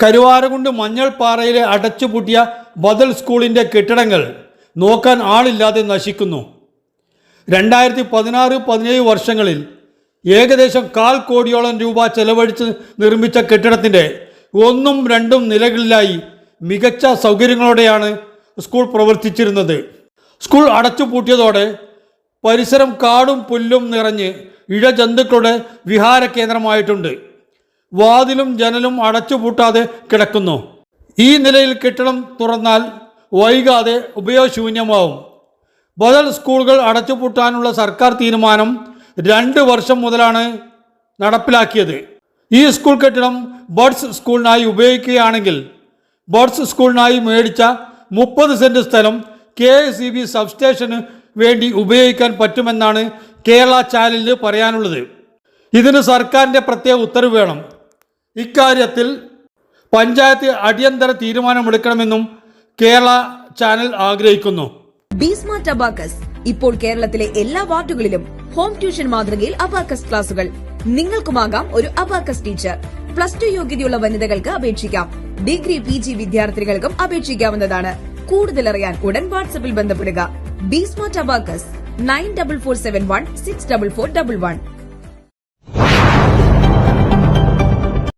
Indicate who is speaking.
Speaker 1: കരുവാരകുണ്ട് മഞ്ഞൾപ്പാറയിലെ അടച്ചുപൂട്ടിയ ബദൽ സ്കൂളിൻ്റെ കെട്ടിടങ്ങൾ നോക്കാൻ ആളില്ലാതെ നശിക്കുന്നു. 2016-17 വർഷങ്ങളിൽ ഏകദേശം 1/4 കോടിയോളം രൂപ ചെലവഴിച്ച് നിർമ്മിച്ച കെട്ടിടത്തിൻ്റെ 1ഉം 2ഉം നിലകളിലായി മികച്ച സൗകര്യങ്ങളോടെയാണ് സ്കൂൾ പ്രവർത്തിച്ചിരുന്നത്. സ്കൂൾ അടച്ചുപൂട്ടിയതോടെ പരിസരം കാടും പുല്ലും നിറഞ്ഞ് ഇഴജന്തുക്കളുടെ വിഹാര കേന്ദ്രമായിട്ടുണ്ട്. വാതിലും ജനലും അടച്ചുപൂട്ടാതെ കിടക്കുന്നു. ഈ നിലയിൽ കെട്ടിടം തുറന്നാൽ വൈകാതെ ഉപയോഗശൂന്യമാവും. ബദൽ സ്കൂളുകൾ അടച്ചുപൂട്ടാനുള്ള സർക്കാർ തീരുമാനം 2 വർഷം മുതലാണ് നടപ്പിലാക്കിയത്. ഈ സ്കൂൾ കെട്ടിടം ബഡ്സ് സ്കൂളിനായി ഉപയോഗിക്കുകയാണെങ്കിൽ ബഡ്സ് സ്കൂളിനായി മേടിച്ച 30 സെൻറ് സ്ഥലം KICB സബ്സ്റ്റേഷന് വേണ്ടി ഉപയോഗിക്കാൻ പറ്റുമെന്നാണ് കേരള ചാനലിന് പറയാനുള്ളത്. ഇതിന് സർക്കാരിൻ്റെ പ്രത്യേക ഉത്തരവ് വേണം. ഇക്കാര്യത്തിൽ പഞ്ചായത്ത് അടിയന്തര തീരുമാനമെടുക്കണമെന്നും കേരള ചാനൽ ആഗ്രഹിക്കുന്നു.
Speaker 2: ബി-സ്മാർട്ട് അബാക്കസ് ഇപ്പോൾ കേരളത്തിലെ എല്ലാ വാർഡുകളിലും ഹോം ട്യൂഷൻ മാതൃകയിൽ അബാക്കസ് ക്ലാസുകൾ. നിങ്ങൾക്കുമാകാം ഒരു അബാക്കസ് ടീച്ചർ. +2 യോഗ്യതയുള്ള വനിതകൾക്ക് അപേക്ഷിക്കാം. ഡിഗ്രി PG വിദ്യാർത്ഥികൾക്കും അപേക്ഷിക്കാവുന്നതാണ്. കൂടുതലറിയാൻ ഉടൻ വാട്സ്ആപ്പിൽ ബന്ധപ്പെടുക. B-smart abacus 9447164411.